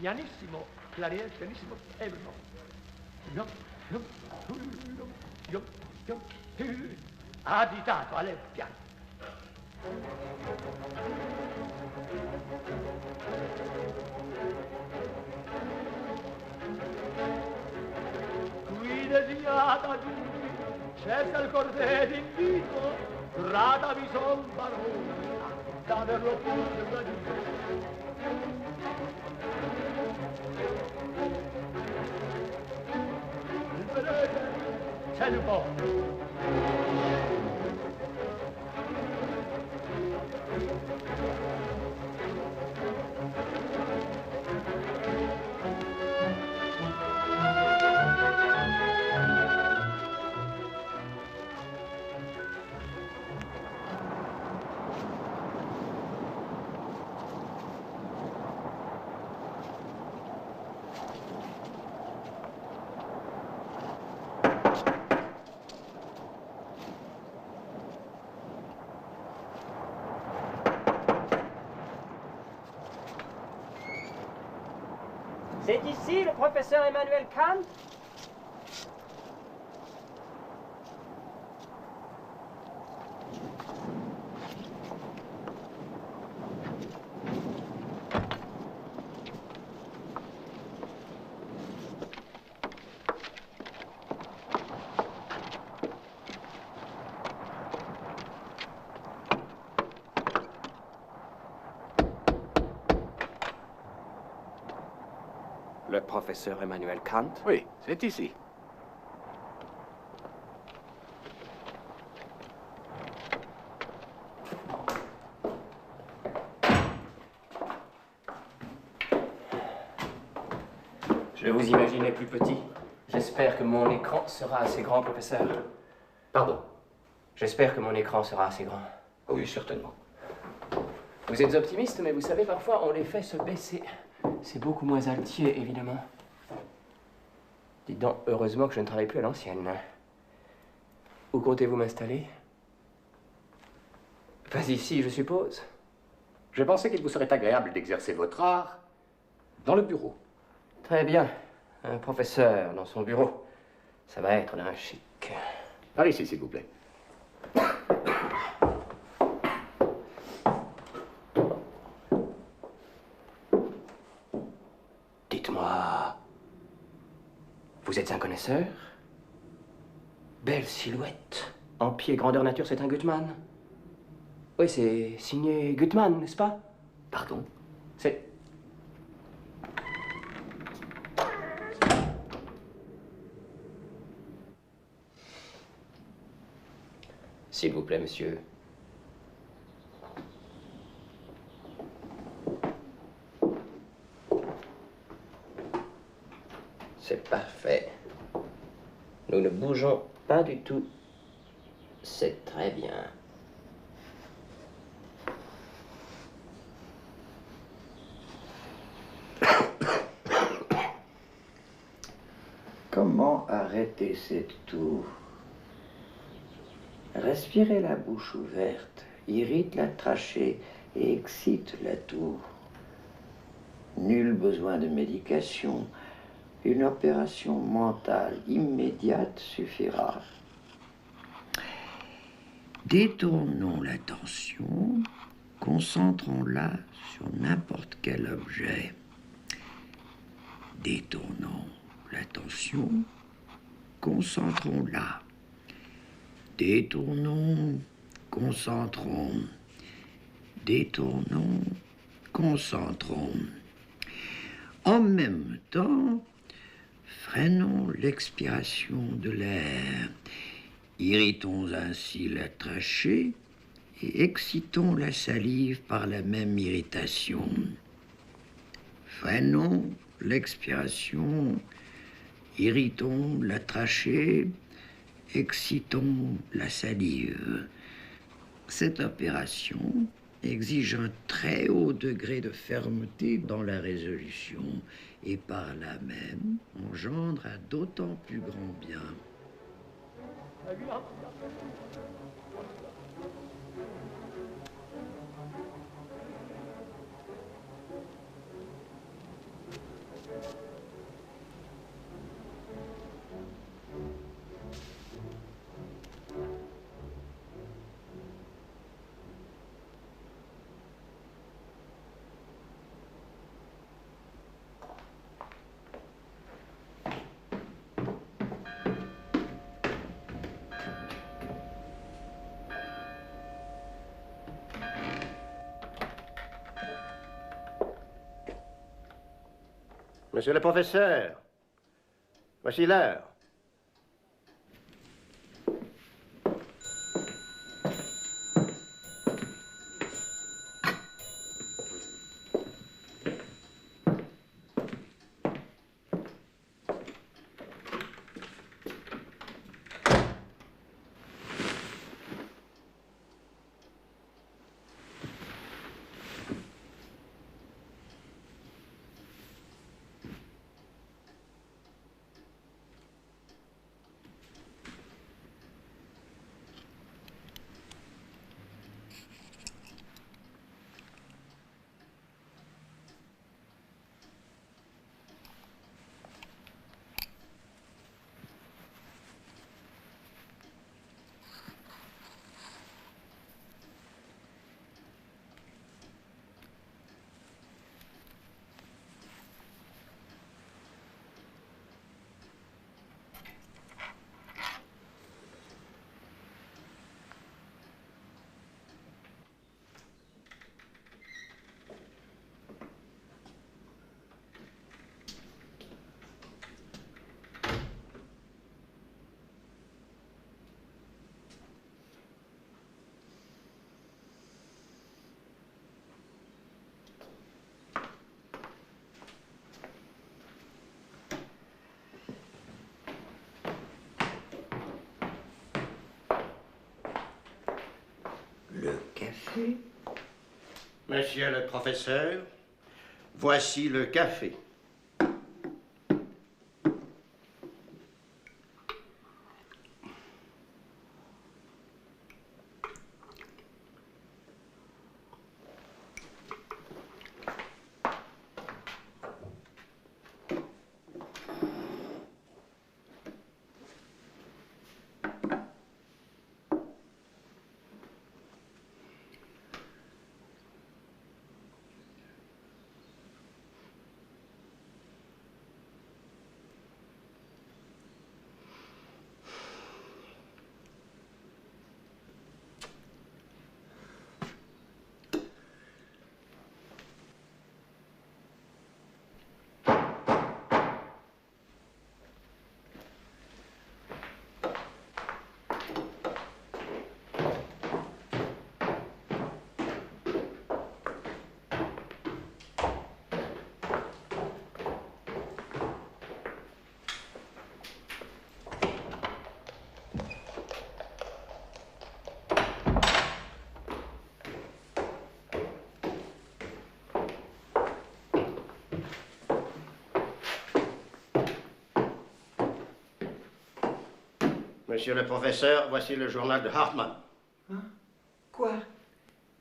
pianissimo, clarinette, pianissimo, e no. Agitato alle piano. Qui designata giunti, cerca il cortè d'invito, gradavi son baroni, d'averlo pure gradito. Vedete, c'è il po'. C'est ici le professeur Emmanuel Kant? Le professeur Emmanuel Kant? Oui, c'est ici. Je vous imaginais plus petit. J'espère que mon écran sera assez grand, professeur. Pardon? J'espère que mon écran sera assez grand. Oui, certainement. Vous êtes optimiste, mais vous savez, parfois, on les fait se baisser. C'est beaucoup moins altier, évidemment. Dites donc, heureusement que je ne travaille plus à l'ancienne. Où comptez-vous m'installer? Pas ici, je suppose. Je pensais qu'il vous serait agréable d'exercer votre art dans le bureau. Très bien. Un professeur dans son bureau. Ça va être d'un chic. Par ici, s'il vous plaît. Dites-moi, vous êtes un connaisseur? Belle silhouette. En pied, grandeur nature, c'est un Gutmann. Oui, c'est signé Gutmann, n'est-ce pas? Pardon? C'est... S'il vous plaît, monsieur. C'est parfait. Nous ne bougeons pas du tout. C'est très bien. Comment arrêter cette toux? Respirer la bouche ouverte irrite la trachée et excite la toux. Nul besoin de médication. Une opération mentale immédiate suffira. Détournons l'attention, concentrons-la sur n'importe quel objet. Détournons l'attention, concentrons-la. Détournons, concentrons. Détournons, concentrons. En même temps, freinons l'expiration de l'air. Irritons ainsi la trachée et excitons la salive par la même irritation. Freinons l'expiration, irritons la trachée, excitons la salive. Cette opération exige un très haut degré de fermeté dans la résolution et par là même engendre un d'autant plus grand bien. Monsieur le professeur, voici l'heure. Le café? Monsieur le professeur, voici le café. Monsieur le professeur, voici le journal de Hartmann. Hein? Quoi?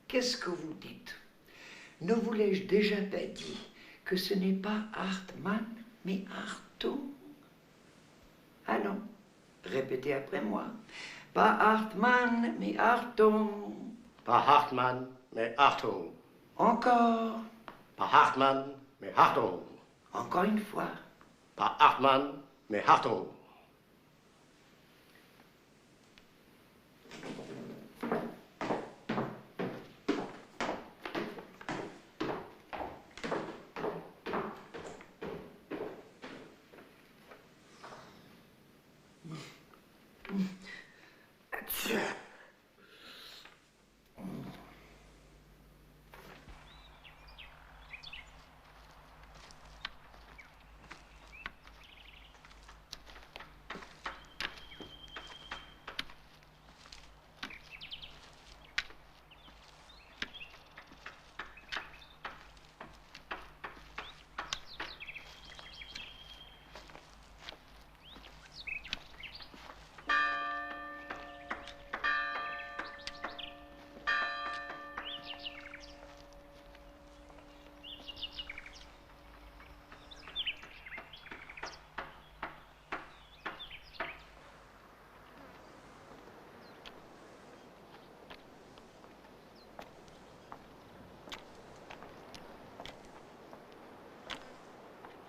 Qu'est-ce que vous dites? Ne vous l'ai-je déjà pas dit que ce n'est pas Hartmann, mais Hartung? Ah non, répétez après moi. Pas Hartmann, mais Hartung. Pas Hartmann, mais Hartung. Encore. Pas Hartmann, mais Hartung. Encore une fois. Pas Hartmann, mais Hartung.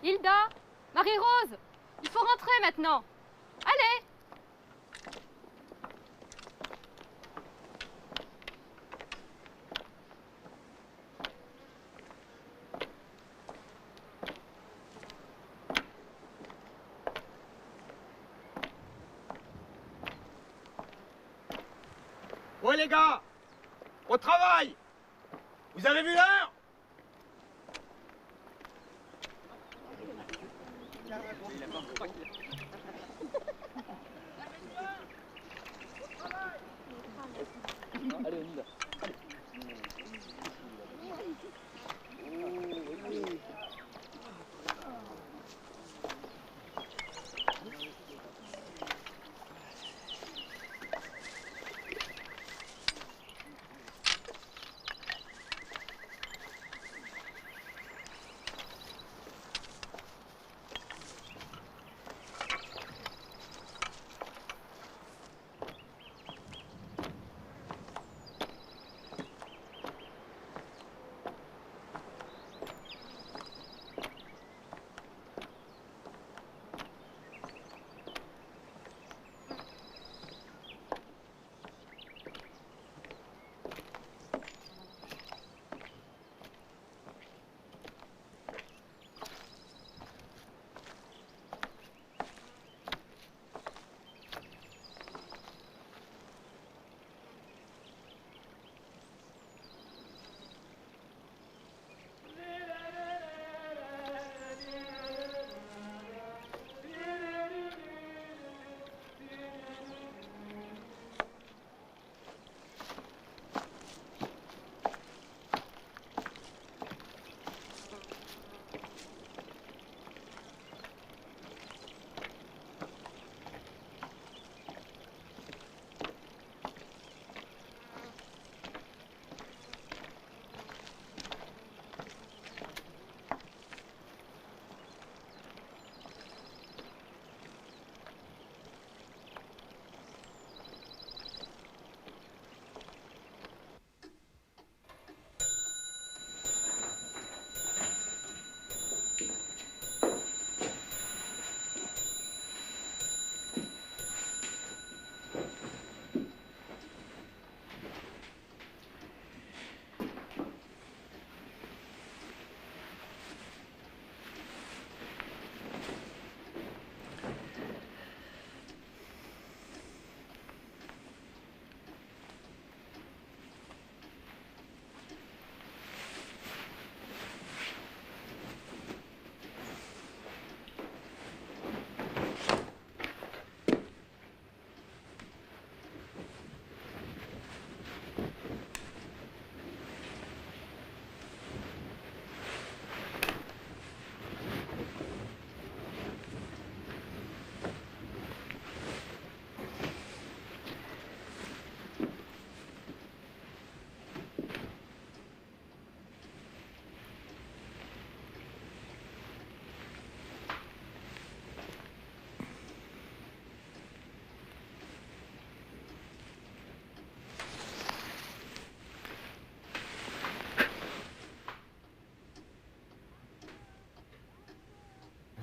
Hilda, Marie-Rose, il faut rentrer maintenant. Allez! les gars! Au travail! Vous avez vu l'heure? Allez, on y va.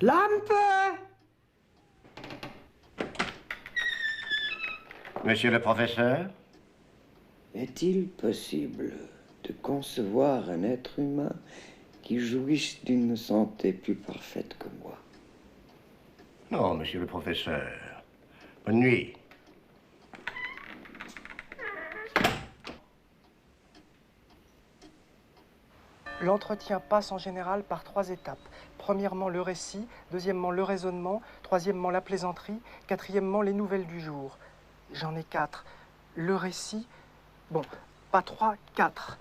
Lampe! Monsieur le professeur? Est-il possible de concevoir un être humain qui jouisse d'une santé plus parfaite que moi? Non, monsieur le professeur. Bonne nuit. L'entretien passe en général par 3 étapes. Premièrement, le récit. Deuxièmement, le raisonnement. Troisièmement, la plaisanterie. Quatrièmement, les nouvelles du jour. J'en ai 4. Le récit. Bon, pas 3, 4.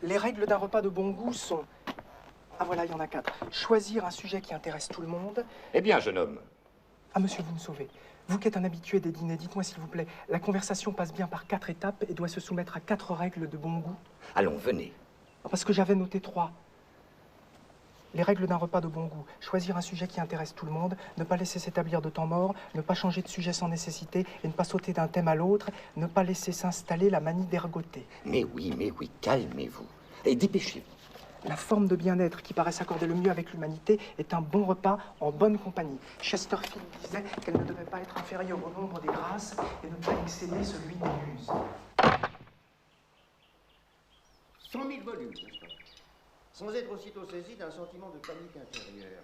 Les règles d'un repas de bon goût sont... Ah voilà, il y en a 4. Choisir un sujet qui intéresse tout le monde. Eh bien, jeune homme. Ah monsieur, vous me sauvez. Vous qui êtes un habitué des dîners, dites-moi s'il vous plaît, la conversation passe bien par 4 étapes et doit se soumettre à 4 règles de bon goût? Allons, venez. Parce que j'avais noté 3. Les règles d'un repas de bon goût. Choisir un sujet qui intéresse tout le monde, ne pas laisser s'établir de temps mort, ne pas changer de sujet sans nécessité et ne pas sauter d'un thème à l'autre, ne pas laisser s'installer la manie d'ergoter. Mais oui, calmez-vous. Et dépêchez-vous. La forme de bien-être qui paraît s'accorder le mieux avec l'humanité est un bon repas en bonne compagnie. Chesterfield disait qu'elle ne devait pas être inférieure au nombre des grâces et ne pas excéder celui des muses. 100 000 volumes, n'est-ce pas? Sans être aussitôt saisi d'un sentiment de panique intérieure.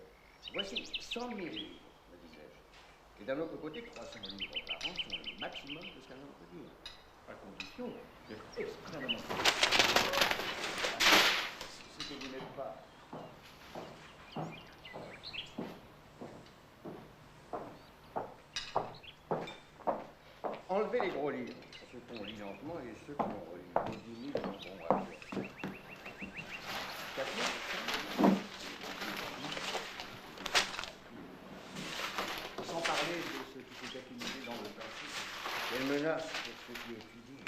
Voici 100 000 livres, me disais-je. Et d'un autre côté, 300 livres par an sont le maximum de ce qu'un homme peut dire. à condition d'être extrêmement... Ce que vous n'êtes pas. Enlevez les gros livres, ceux qu'on lit lentement et ceux qu'on relit. Les 10 000 sont bons à lire. 4 000. Sans parler de ce qui s'est accumulé dans le passé. Quelle menace pour ceux qui étudient.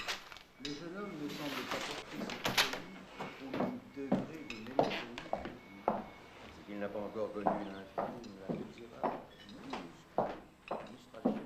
Le jeune homme ne semble pas porter cette folie au même degré de mélancolie. C'est qu'il n'a pas encore connu l'infime, la misérable, l'illustration.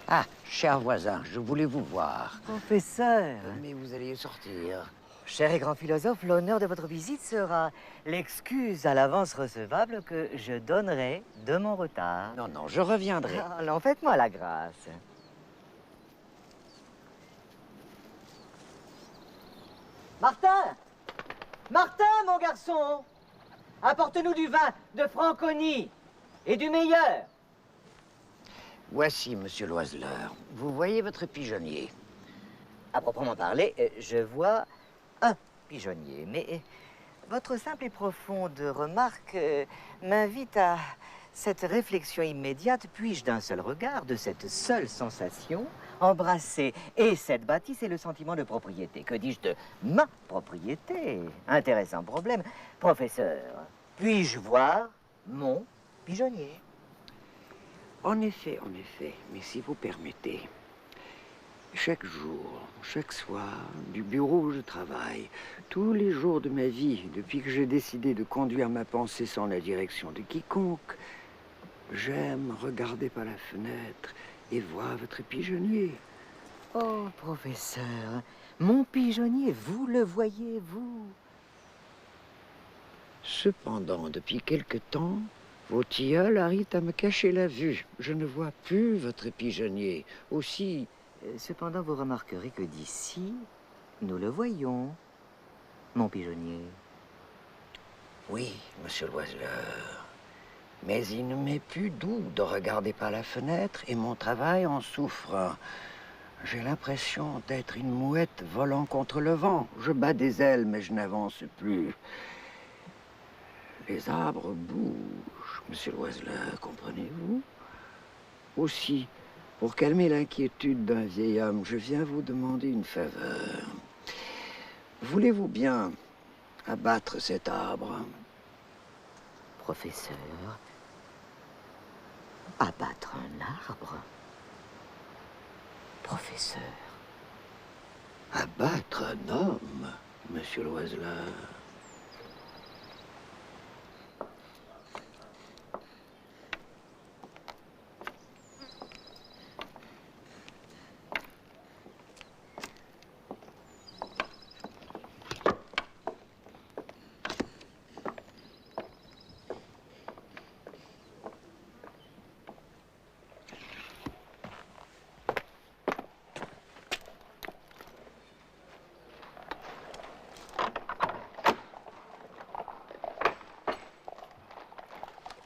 Ah, cher voisin, je voulais vous voir. Professeur, Mais vous allez sortir. cher et grand philosophe, l'honneur de votre visite sera l'excuse à l'avance recevable que je donnerai de mon retard. Non, non, je reviendrai. Alors, faites-moi la grâce. Martin! Martin, mon garçon! Apporte-nous du vin de Franconie et du meilleur. Voici, monsieur Loiseleur. Vous voyez votre pigeonnier. À proprement parler, je vois un pigeonnier, mais votre simple et profonde remarque m'invite à cette réflexion immédiate. Puis-je d'un seul regard, de cette seule sensation, embrasser et cette bâtisse et le sentiment de propriété? Que dis-je de ma propriété? Intéressant problème. Professeur, puis-je voir mon pigeonnier? En effet, mais si vous permettez, chaque jour, chaque soir, du bureau où je travaille, tous les jours de ma vie, depuis que j'ai décidé de conduire ma pensée sans la direction de quiconque, j'aime regarder par la fenêtre et voir votre pigeonnier. Oh, professeur, mon pigeonnier, vous le voyez, vous? Cependant, depuis quelque temps, vos tilleuls arrivent à me cacher la vue. Je ne vois plus votre pigeonnier. Aussi... Cependant, vous remarquerez que d'ici, nous le voyons, mon pigeonnier. Oui, monsieur Loiseleur. Mais il ne m'est plus doux de regarder par la fenêtre et mon travail en souffre. J'ai l'impression d'être une mouette volant contre le vent. Je bats des ailes, mais je n'avance plus. Les arbres bougent, monsieur Loiseleur, comprenez-vous? Aussi, pour calmer l'inquiétude d'un vieil homme, je viens vous demander une faveur. Voulez-vous bien abattre cet arbre? Professeur, abattre un arbre? Professeur. Abattre un homme, monsieur Loiseleur?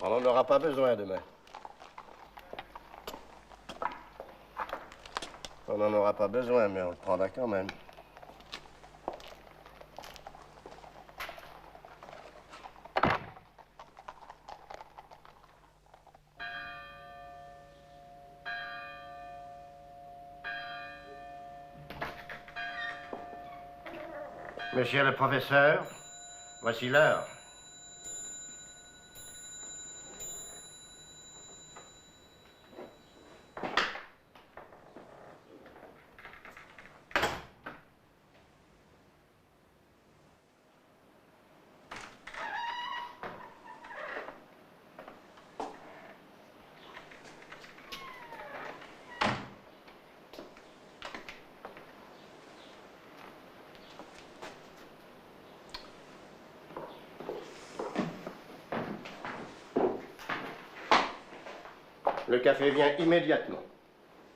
On n'en aura pas besoin demain. On n'en aura pas besoin, mais on le prendra quand même. Monsieur le professeur, voici l'heure. Le café vient immédiatement.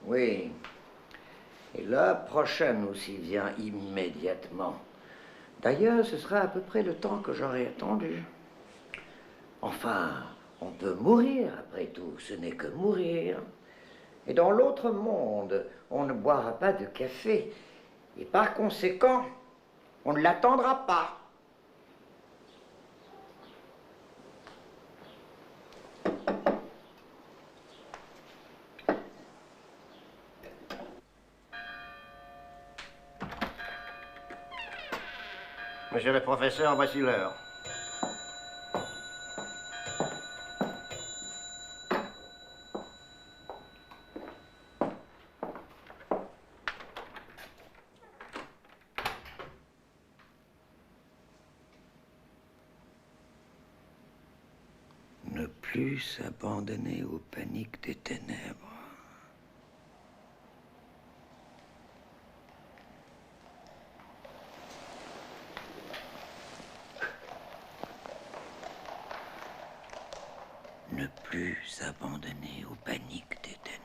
Oui. Et la prochaine aussi vient immédiatement. D'ailleurs, ce sera à peu près le temps que j'aurais attendu. Enfin, on peut mourir, après tout. Ce n'est que mourir. Et dans l'autre monde, on ne boira pas de café. Et par conséquent, on ne l'attendra pas. Monsieur le professeur, voici l'heure. Ne plus s'abandonner aux paniques des ténèbres. Ne plus s'abandonner aux paniques des ténèbres.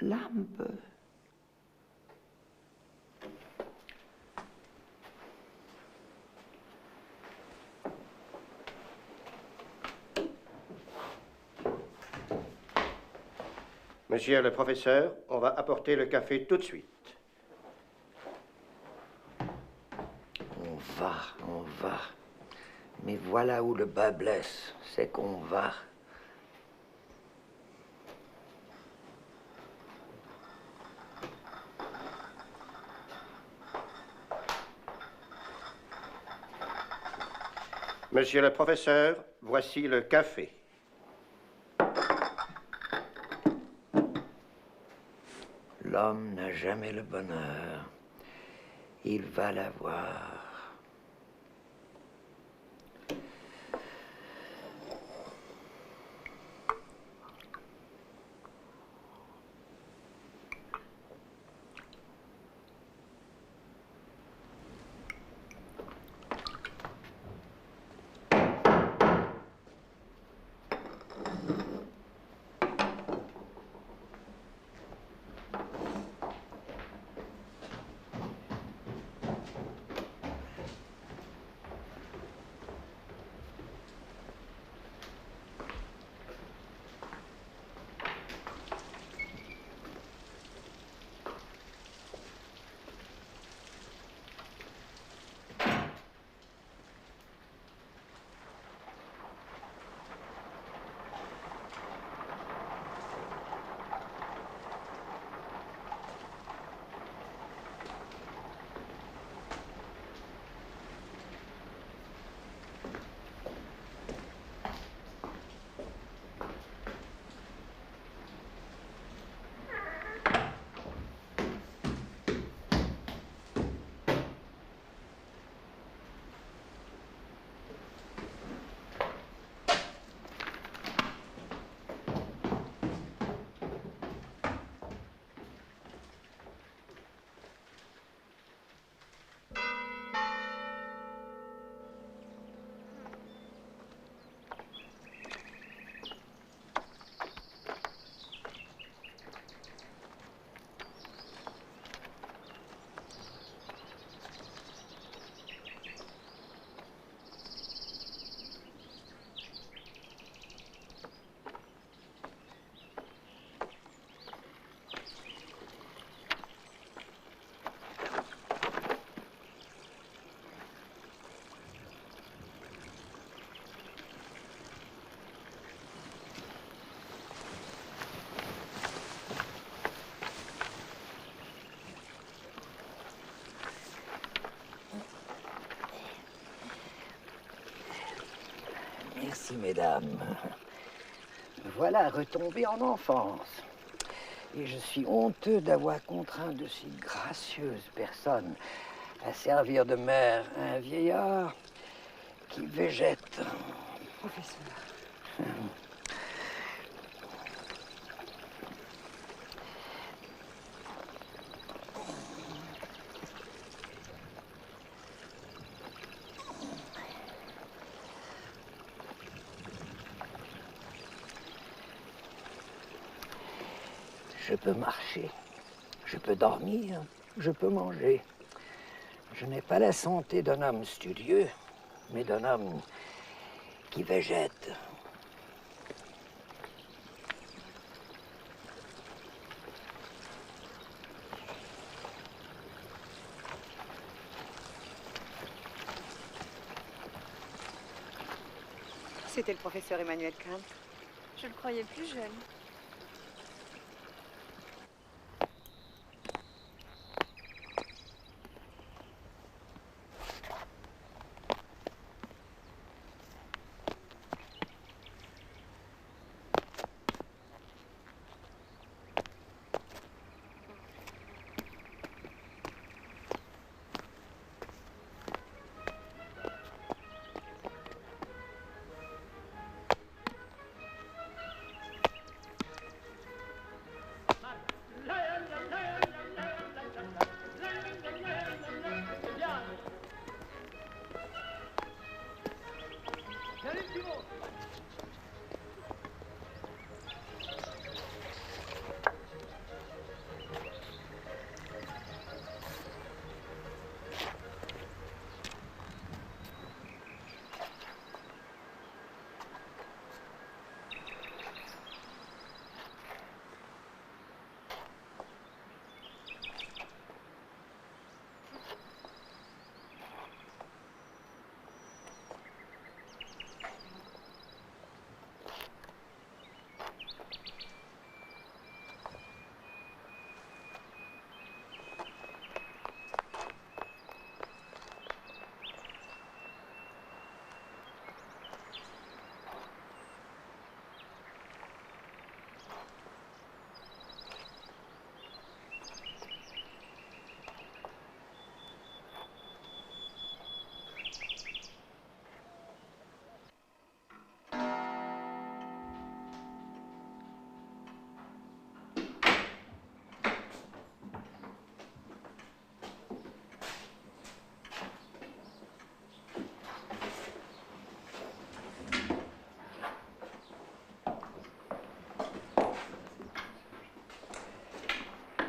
Lampe. Monsieur le professeur, on va apporter le café tout de suite. On va. Mais voilà où le bas blesse, c'est qu'on va. Monsieur le professeur, voici le café. L'homme n'a jamais le bonheur. Il va l'avoir. Merci, mesdames. Voilà, retombé en enfance. Et je suis honteux d'avoir contraint de si gracieuses personnes à servir de mère à un vieillard qui végète professeur. Je peux marcher, je peux dormir, je peux manger. Je n'ai pas la santé d'un homme studieux, mais d'un homme qui végète. C'était le professeur Emmanuel Kant. Je le croyais plus jeune.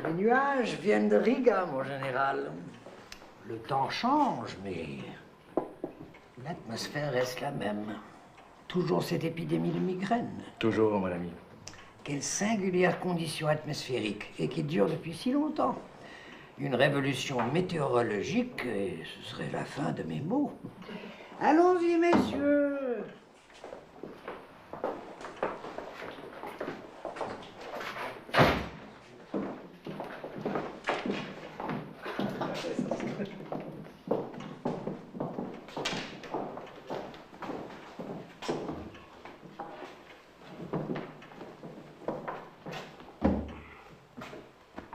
Les nuages viennent de Riga, mon général. Le temps change, mais l'atmosphère reste la même. Toujours cette épidémie de migraine. Toujours, mon ami. Quelle singulière condition atmosphérique, et qui dure depuis si longtemps. Une révolution météorologique, et ce serait la fin de mes maux. Allons-y, messieurs.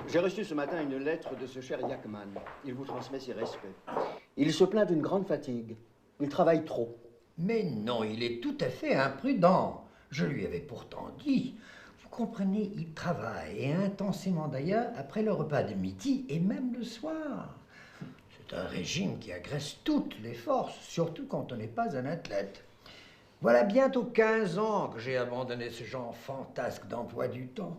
J'ai reçu ce matin une lettre de ce cher Yakman. Il vous transmet ses respects. Il se plaint d'une grande fatigue. Il travaille trop. Mais non, il est tout à fait imprudent. Je lui avais pourtant dit. Vous comprenez, il travaille, et intensément d'ailleurs, après le repas de midi et même le soir. C'est un régime qui agresse toutes les forces, surtout quand on n'est pas un athlète. Voilà bientôt 15 ans que j'ai abandonné ce genre fantasque d'emploi du temps.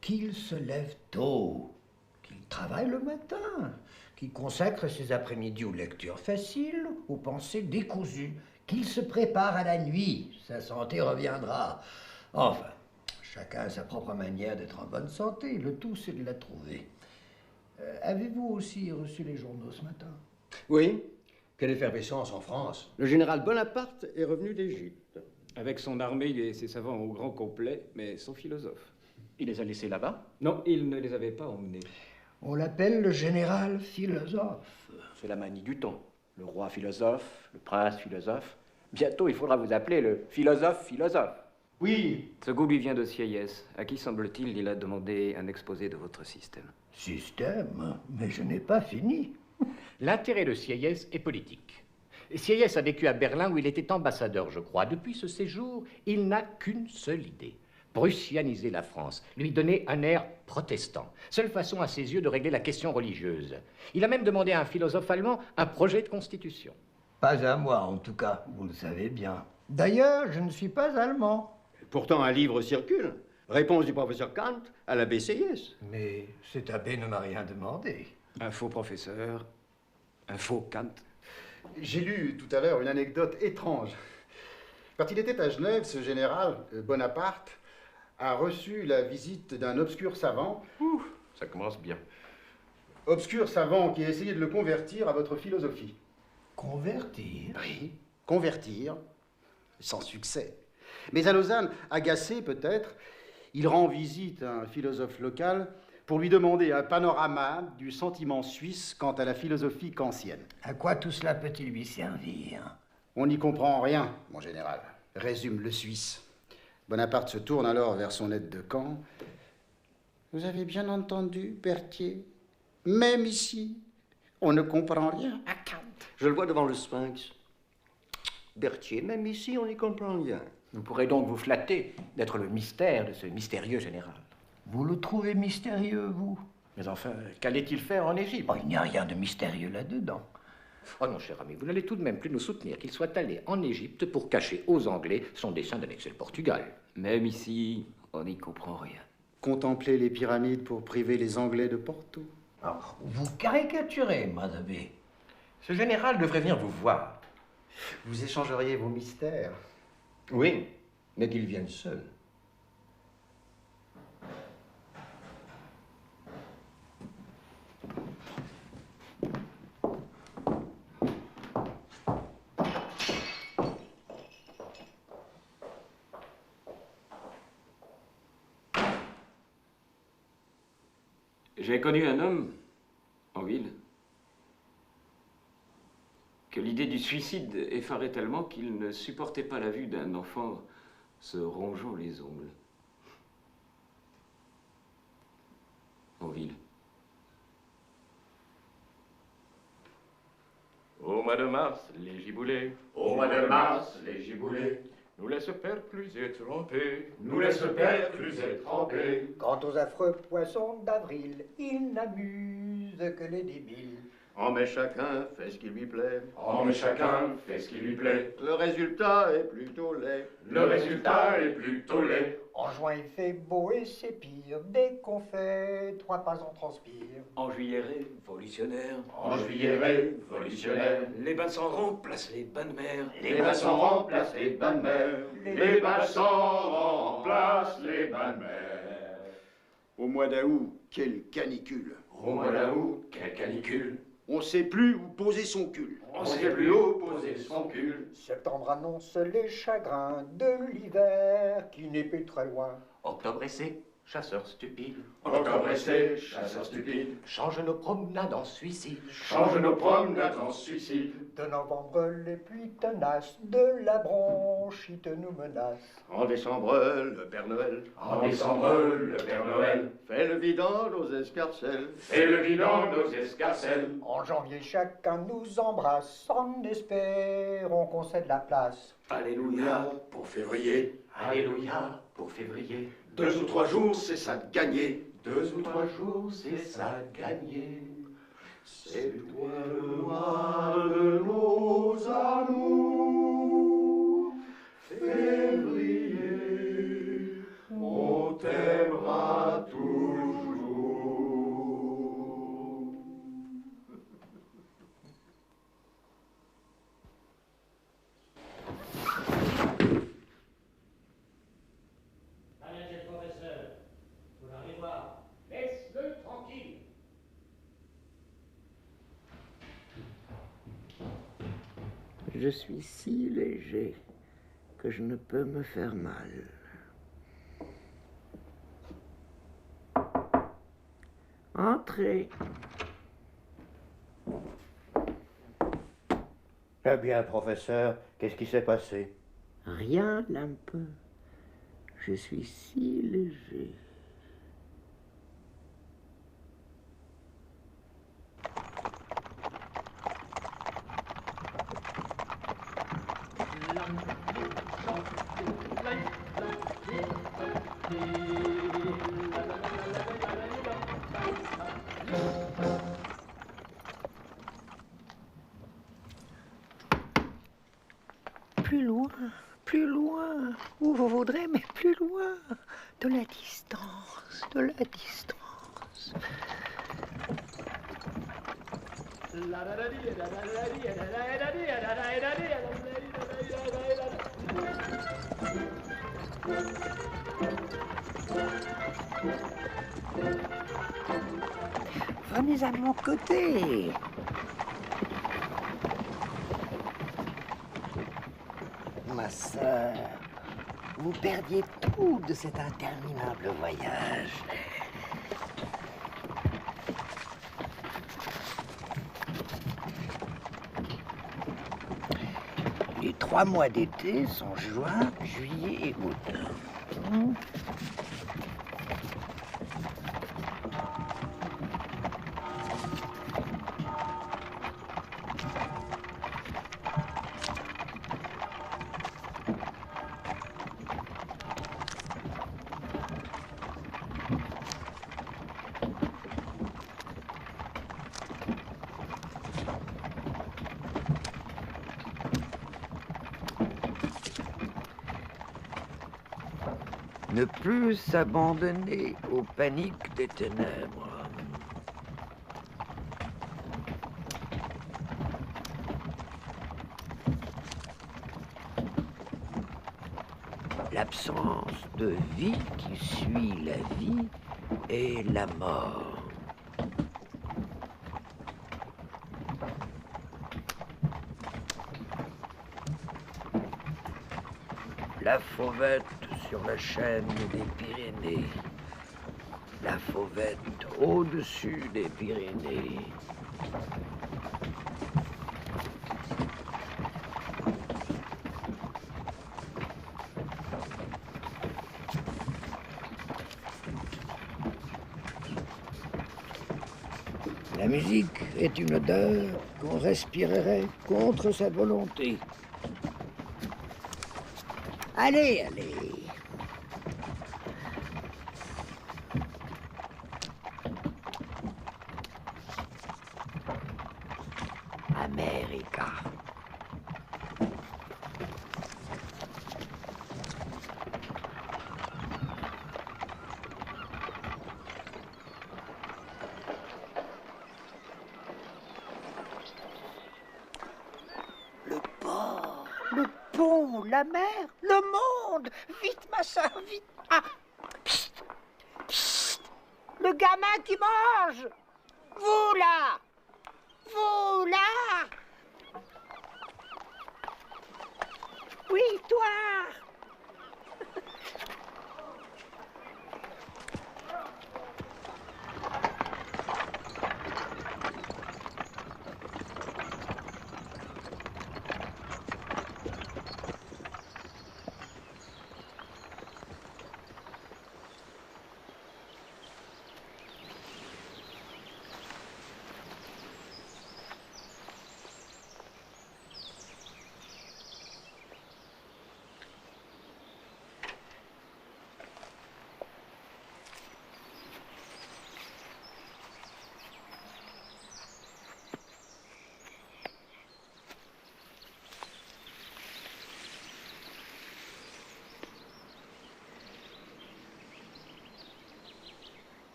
Qu'il se lève tôt, qu'il travaille le matin, qu'il consacre ses après-midi aux lectures faciles, aux pensées décousues, qu'il se prépare à la nuit, sa santé reviendra. Enfin, chacun a sa propre manière d'être en bonne santé, le tout c'est de la trouver. Avez-vous aussi reçu les journaux ce matin? Oui. Quelle effervescence en France. Le général Bonaparte est revenu d'Égypte. Avec son armée et ses savants au grand complet, mais sans philosophe. Il les a laissés là-bas? Non, il ne les avait pas emmenés. On l'appelle le général philosophe. C'est la manie du temps. Le roi philosophe, le prince philosophe. Bientôt, il faudra vous appeler le philosophe. Oui. Ce goût lui vient de Sieyès. À qui semble-t-il, il a demandé un exposé de votre système? Système? Mais je n'ai pas fini. L'intérêt de Sieyès est politique. Sieyès a vécu à Berlin où il était ambassadeur, je crois. Depuis ce séjour, il n'a qu'une seule idée. Prussianiser la France, lui donner un air protestant. Seule façon à ses yeux de régler la question religieuse. Il a même demandé à un philosophe allemand un projet de constitution. Pas à moi, en tout cas, vous le savez bien. D'ailleurs, je ne suis pas allemand. Pourtant, un livre circule. Réponse du professeur Kant à l'abbé Sieyès. Mais cet abbé ne m'a rien demandé. Un faux professeur, un faux Kant. J'ai lu tout à l'heure une anecdote étrange. Quand il était à Genève, ce général, Bonaparte, a reçu la visite d'un obscur savant. Ouh, ça commence bien. Obscur savant qui a essayé de le convertir à votre philosophie. Convertir? Oui, convertir, sans succès. Mais à Lausanne, agacé peut-être, il rend visite à un philosophe local pour lui demander un panorama du sentiment suisse quant à la philosophie kantienne. À quoi tout cela peut-il lui servir? On n'y comprend rien, mon général, résume le Suisse. Bonaparte se tourne alors vers son aide de camp. Vous avez bien entendu, Berthier? Même ici, on ne comprend rien à Kant. Je le vois devant le Sphinx. Berthier, même ici, on n'y comprend rien. Vous pourrez donc vous flatter d'être le mystère de ce mystérieux général. Vous le trouvez mystérieux, vous? Mais enfin, qu'allait-il faire en Égypte? Oh, il n'y a rien de mystérieux là-dedans. Oh non, cher ami, vous n'allez tout de même plus nous soutenir qu'il soit allé en Égypte pour cacher aux Anglais son dessein d'annexer le Portugal. Même ici, on n'y comprend rien. Contempler les pyramides pour priver les Anglais de Porto. Alors, vous caricaturez, madame. Ce général devrait venir vous voir. Vous échangeriez vos mystères. Oui, mais qu'il vienne seul. J'ai connu un homme, en ville, que l'idée du suicide effarait tellement qu'il ne supportait pas la vue d'un enfant se rongeant les ongles. En ville. Au mois de mars, les giboulées. Au mois de mars, les giboulées. Nous laissent perclus et trempés. Nous laissent perclus et trempés. Quant aux affreux poissons d'avril, ils n'amusent que les débiles. En mai chacun fait ce qui lui plaît. En mai chacun fait ce qui lui plaît. Le résultat est plutôt laid. Le résultat est plutôt laid. En juin il fait beau et c'est pire. Dès qu'on fait 3 pas on transpire. En juillet révolutionnaire. En juillet révolutionnaire. Les bassins remplacent les bains de mer. Les bassins remplacent les bains de mer. Les bassins remplacent les bains de mer. Au mois d'août, quelle canicule. Au mois d'août, quelle canicule. On ne sait plus où poser son cul. On ne sait plus où poser son cul. Septembre annonce les chagrins de l'hiver qui n'est plus très loin. Octobre essai, chasseur stupide. Octobre essai, chasseur stupide. Change nos promenades en suicide. Change nos promenades en suicide. De novembre les pluies tenaces de la bronchite nous menacent. En décembre, le Père Noël. En décembre, le Père Noël. Fait le vide dans nos escarcelles. Fait le vide dans nos escarcelles. En janvier, chacun nous embrasse en espérant qu'on cède la place. Alléluia pour février. Alléluia pour février. 2 ou 3 jours, c'est ça de gagner. 2 ou 3 jours, c'est ça de gagner. C'est toi le roi de nos amours. Février, on t'aimera toujours. Allez, le professeur. Vous l'allez voir. Laisse-le tranquille. Je suis si léger que je ne peux me faire mal. Entrez. Eh bien, professeur, qu'est-ce qui s'est passé? Rien un peu. Je suis si léger. Plus loin, où vous voudrez, mais plus loin, de la distance, de la distance. Venez à mon côté. Ma sœur, vous perdiez tout de cet interminable voyage. Les 3 mois d'été sont juin, juillet et août. Ne plus s'abandonner aux paniques des ténèbres. L'absence de vie qui suit la vie et la mort. La fauvette sur la chaîne des Pyrénées. La fauvette au-dessus des Pyrénées. La musique est une odeur qu'on respirerait contre sa volonté. Allez, allez. America. Le pont, la mer, le monde. Vite, ma soeur, vite. Ah. Psst. Psst. Le gamin qui mange. Vous là. Vous là. Oui, toi.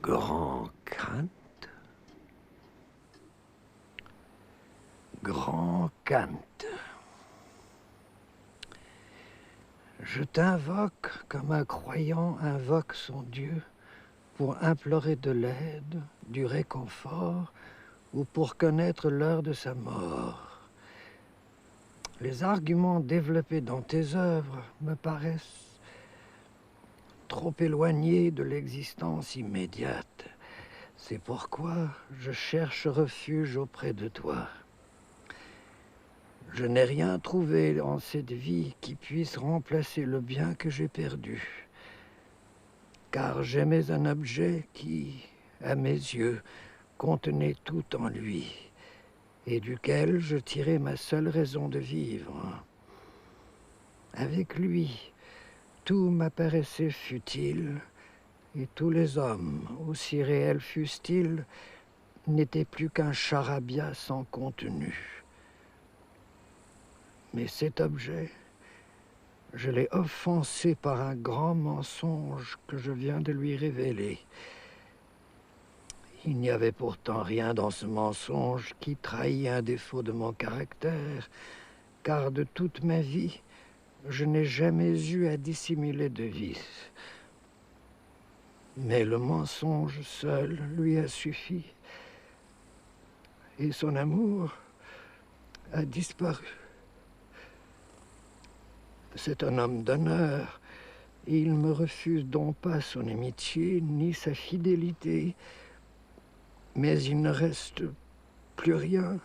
Grand Kant. Grand Kant. Je t'invoque comme un croyant invoque son Dieu pour implorer de l'aide, du réconfort ou pour connaître l'heure de sa mort. Les arguments développés dans tes œuvres me paraissent trop éloignés de l'existence immédiate. C'est pourquoi je cherche refuge auprès de toi. Je n'ai rien trouvé en cette vie qui puisse remplacer le bien que j'ai perdu, car j'aimais un objet qui, à mes yeux, contenait tout en lui, et duquel je tirais ma seule raison de vivre. Avec lui, tout m'apparaissait futile, et tous les hommes, aussi réels fussent-ils, n'étaient plus qu'un charabia sans contenu. Mais cet objet, je l'ai offensé par un grand mensonge que je viens de lui révéler. Il n'y avait pourtant rien dans ce mensonge qui trahît un défaut de mon caractère, car de toute ma vie, je n'ai jamais eu à dissimuler de vice. Mais le mensonge seul lui a suffi, et son amour a disparu. C'est un homme d'honneur, et il me refuse donc pas son amitié ni sa fidélité, mais il ne reste plus rien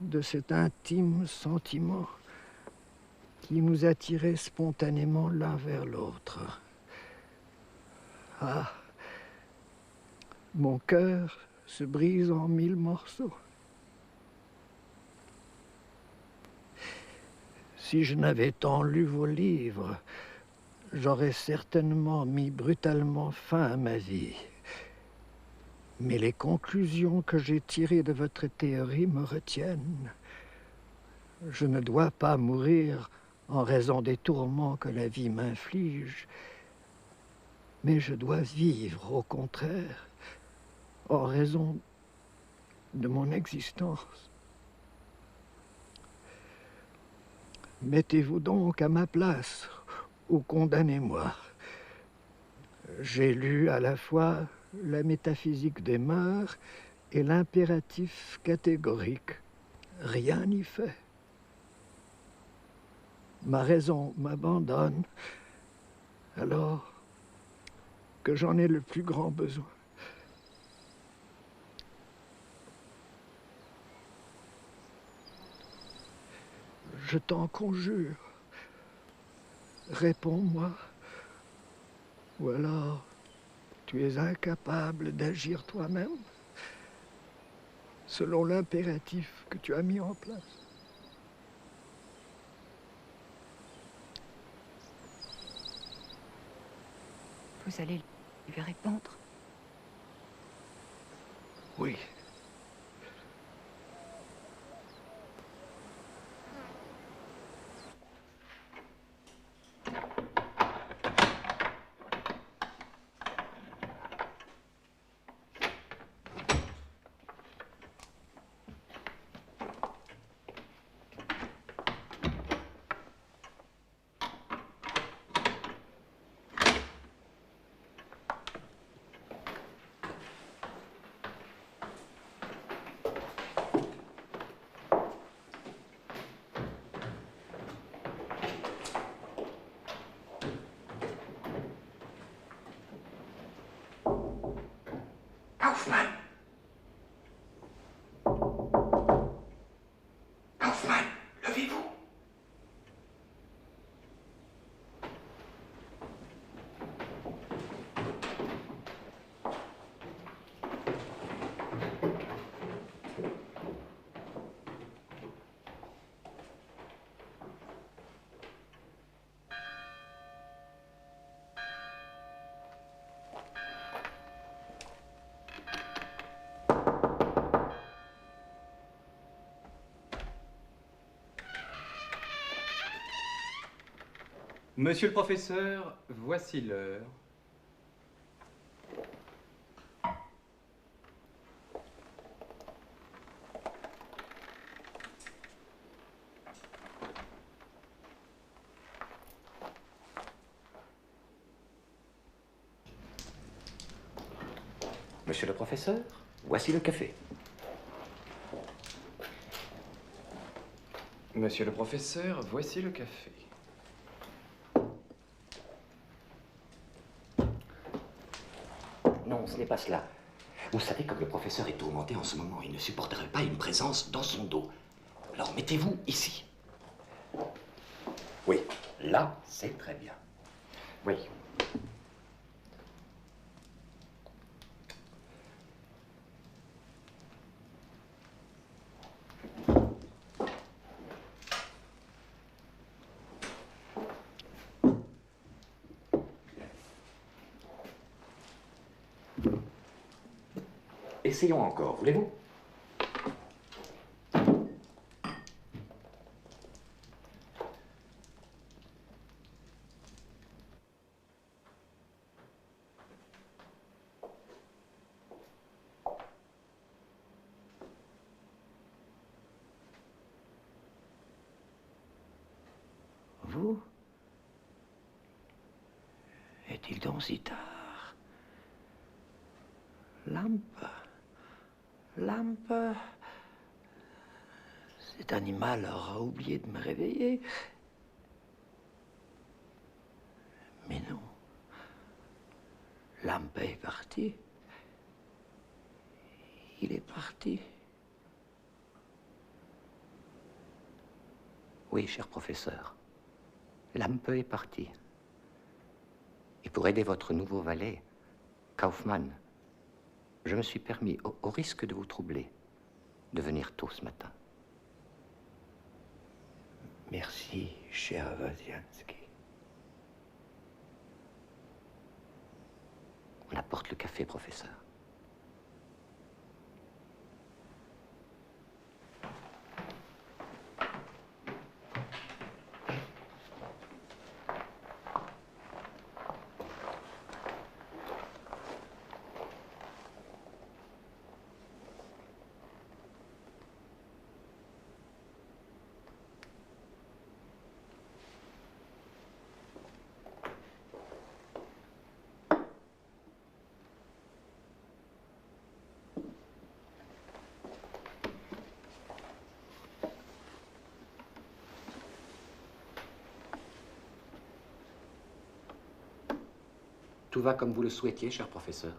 de cet intime sentiment qui nous attirait spontanément l'un vers l'autre. Ah, mon cœur se brise en 1000 morceaux. Si je n'avais tant lu vos livres, j'aurais certainement mis brutalement fin à ma vie. Mais les conclusions que j'ai tirées de votre théorie me retiennent. Je ne dois pas mourir en raison des tourments que la vie m'inflige, mais je dois vivre, au contraire, en raison de mon existence. Mettez-vous donc à ma place, ou condamnez-moi. J'ai lu à la fois la métaphysique des mœurs et l'impératif catégorique. Rien n'y fait. Ma raison m'abandonne, alors que j'en ai le plus grand besoin. Je t'en conjure, réponds-moi, ou alors tu es incapable d'agir toi-même selon l'impératif que tu as mis en place. Vous allez lui répondre? Oui. Monsieur le professeur, voici l'heure. Monsieur le professeur, voici le café. Monsieur le professeur, voici le café. Non, ce n'est pas cela. Vous savez, comme le professeur est tourmenté en ce moment, il ne supporterait pas une présence dans son dos. Alors mettez-vous ici. Oui, là, c'est très bien. Oui. Essayons encore, voulez-vous? Vous? Est-il donc si tard? Lampe. Lampe. Cet animal aura oublié de me réveiller. Mais non. Lampe est parti. Il est parti. Oui, cher professeur. Lampe est parti. Et pour aider votre nouveau valet, Kaufmann, je me suis permis, au risque de vous troubler, de venir tôt ce matin. Merci, cher Wojciechowski. On apporte le café, professeur. Tout va comme vous le souhaitiez, cher professeur.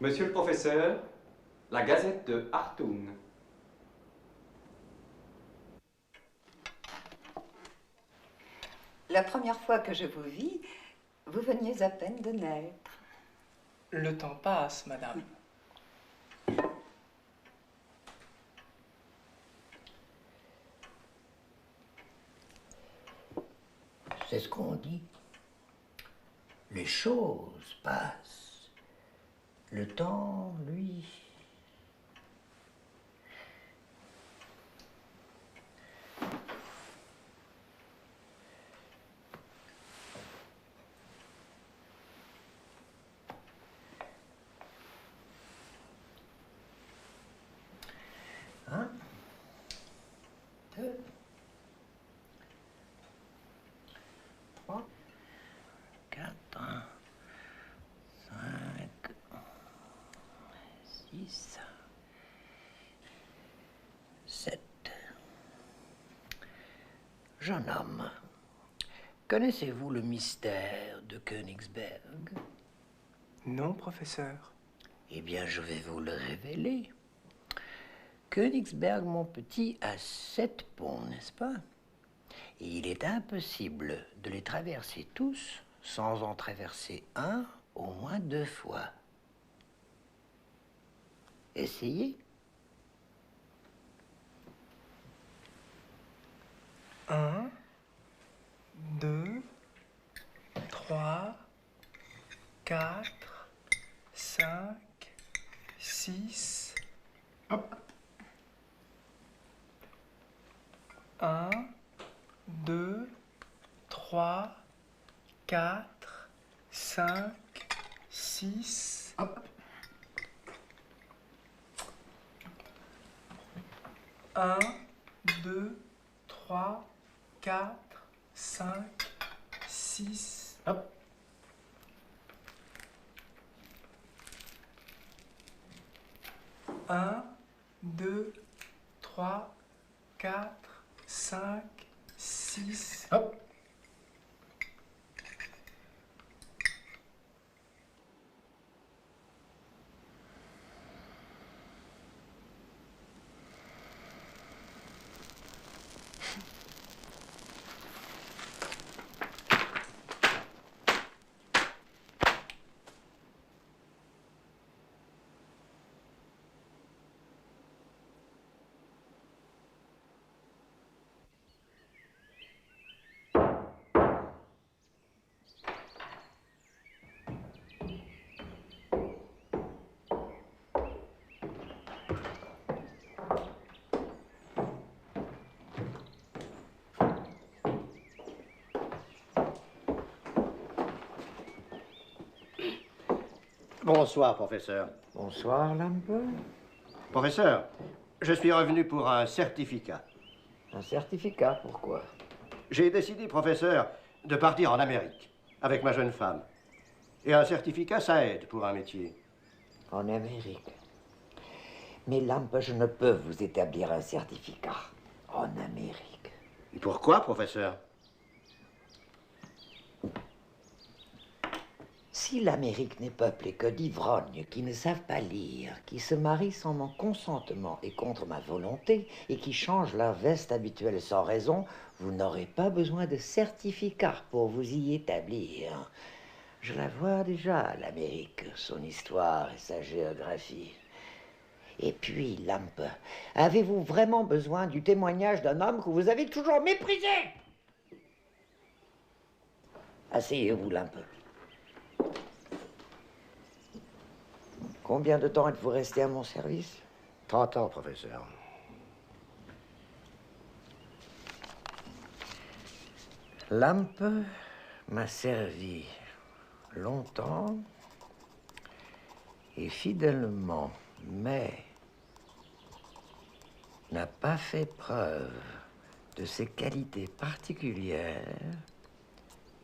Monsieur le professeur, la Gazette de Hartung. La première fois que je vous vis, vous veniez à peine de naître. Le temps passe, madame. C'est ce qu'on dit. Les choses passent. Le temps, lui... Un, deux, trois, quatre, cinq, six, sept. Jeune homme, connaissez-vous le mystère de Königsberg? Non, professeur. Eh bien, je vais vous le révéler. Königsberg, mon petit, a 7 ponts, n'est-ce pas? Et il est impossible de les traverser tous sans en traverser un au moins 2 fois. Essayez. 1, 2, 3, 4, 5, 6. Hop. 1, 2, 3, 4, 5, 6. Hop. 1, 2, 3, 4, 5, 6. Hop. 1, 2, 3, 4, 5, 6. Hop. Bonsoir, professeur. Bonsoir, Lampe. Professeur, je suis revenu pour un certificat. Un certificat, pourquoi? J'ai décidé, professeur, de partir en Amérique avec ma jeune femme. Et un certificat, ça aide pour un métier. En Amérique. Mais Lampe, je ne peux vous établir un certificat en Amérique. Et pourquoi, professeur? Si l'Amérique n'est peuplée que d'ivrognes qui ne savent pas lire, qui se marient sans mon consentement et contre ma volonté, et qui changent leur veste habituelle sans raison, vous n'aurez pas besoin de certificat pour vous y établir. Je la vois déjà, l'Amérique, son histoire et sa géographie. Et puis, Lampe, avez-vous vraiment besoin du témoignage d'un homme que vous avez toujours méprisé? Asseyez-vous, Lampe. Combien de temps êtes-vous resté à mon service? 30 ans, professeur. Lampe m'a servi longtemps et fidèlement, mais n'a pas fait preuve de ces qualités particulières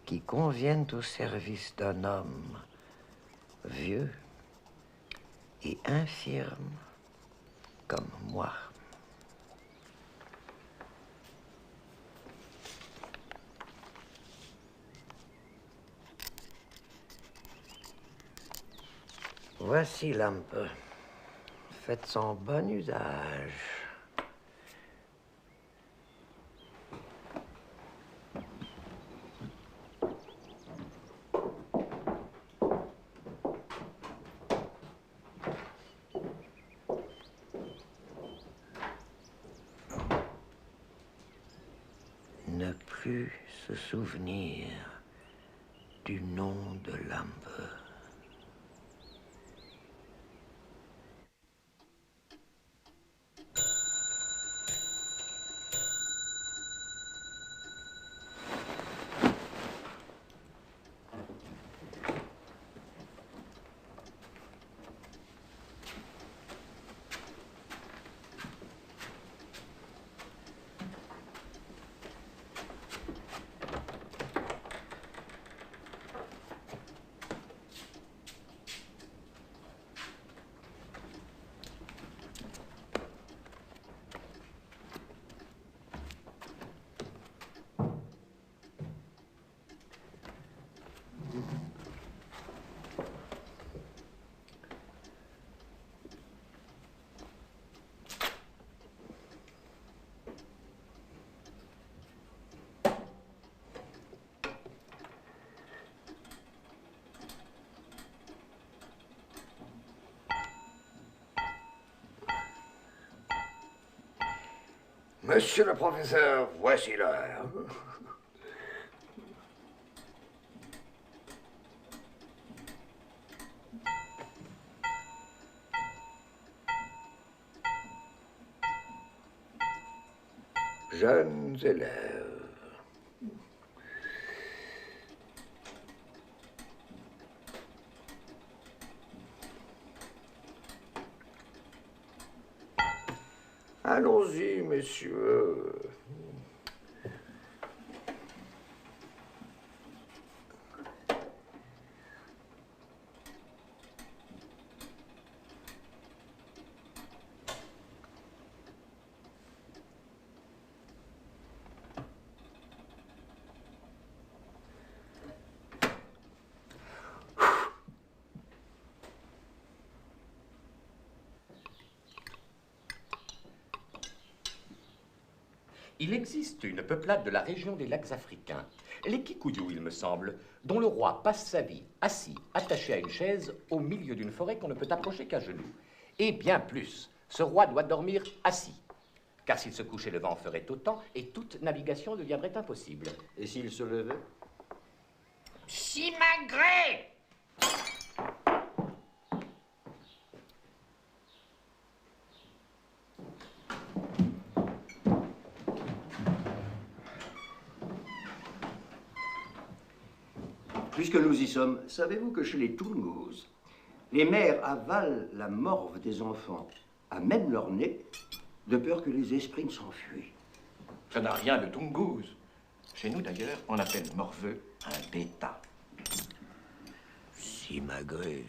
qui conviennent au service d'un homme vieux et infirme comme moi. Voici Lampe. Faites-en bon usage. Ne plus cru se souvenir du nom de l'âme. Monsieur le professeur, voici l'heure. Jeunes élèves. Allons-y, messieurs. Il existe une peuplade de la région des lacs africains, les Kikuyu, il me semble, dont le roi passe sa vie assis, attaché à une chaise, au milieu d'une forêt qu'on ne peut approcher qu'à genoux. Et bien plus, ce roi doit dormir assis, car s'il se couchait, le vent ferait autant et toute navigation deviendrait impossible. Et s'il se levait? Simagrée! Puisque nous y sommes, savez-vous que chez les Tungus, les mères avalent la morve des enfants à même leur nez, de peur que les esprits ne s'enfuient? Ça n'a rien de Tungus. Chez nous, d'ailleurs, on appelle morveux un bêta. Simagrée.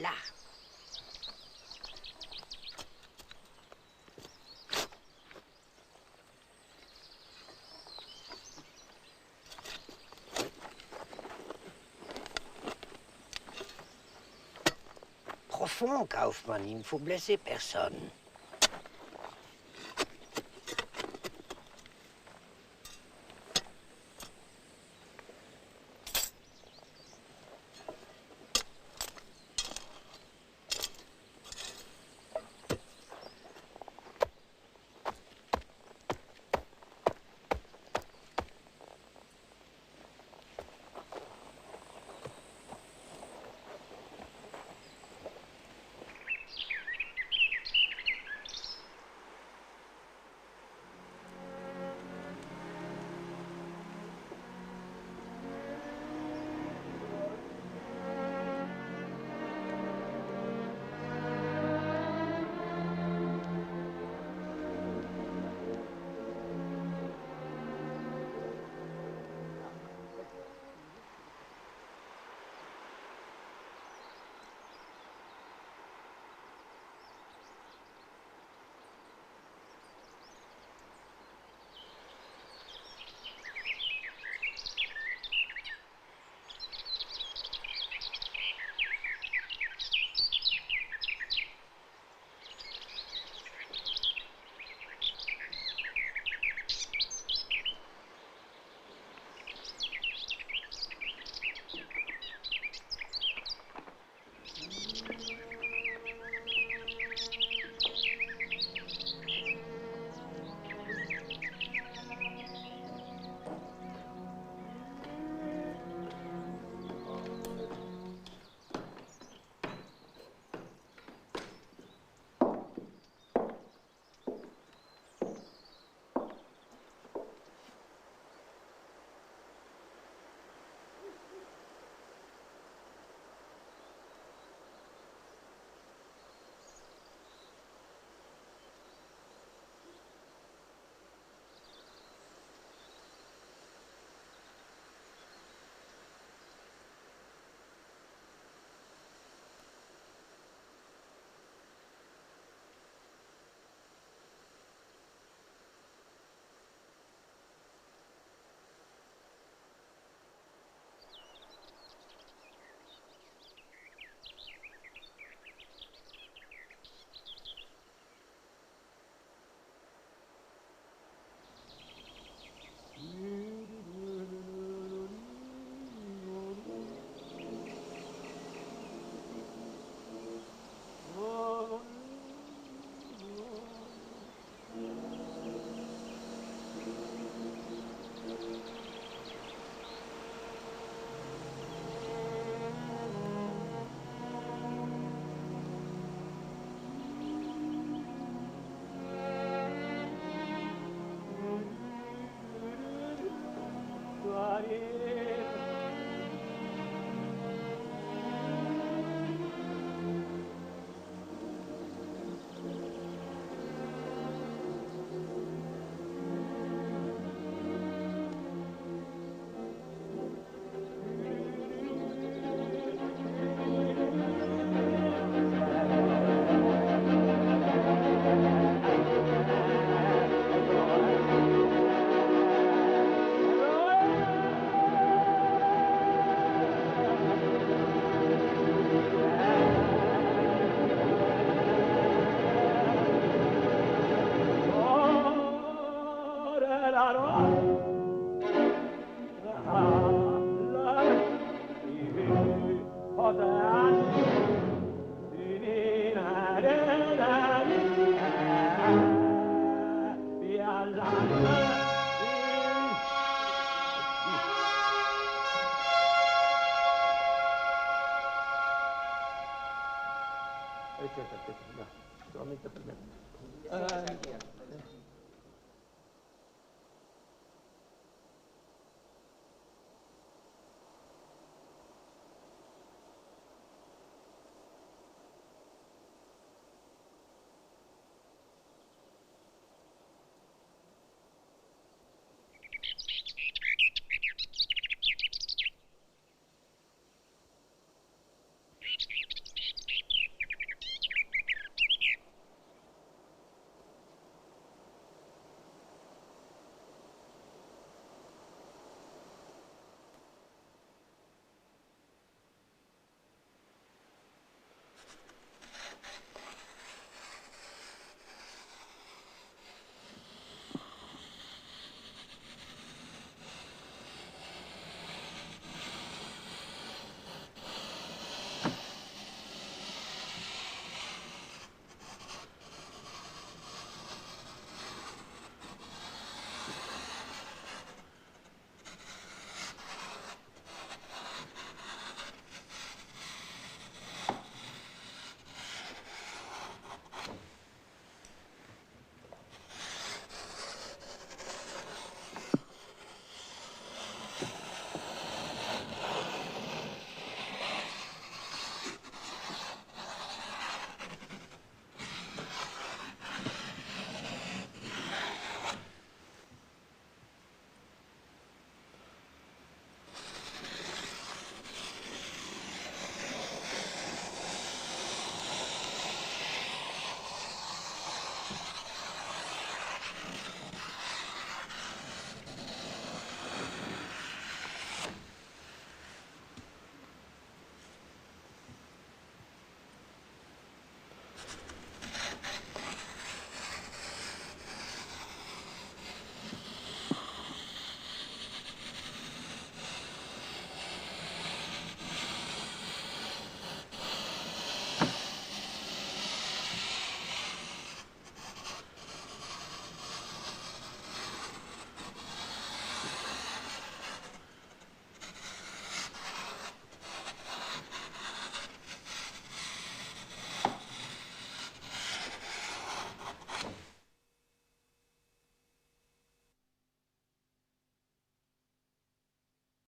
Là. Profond, Kaufmann, il ne faut blesser personne. Aspetta, aspetta, no, solamente per me.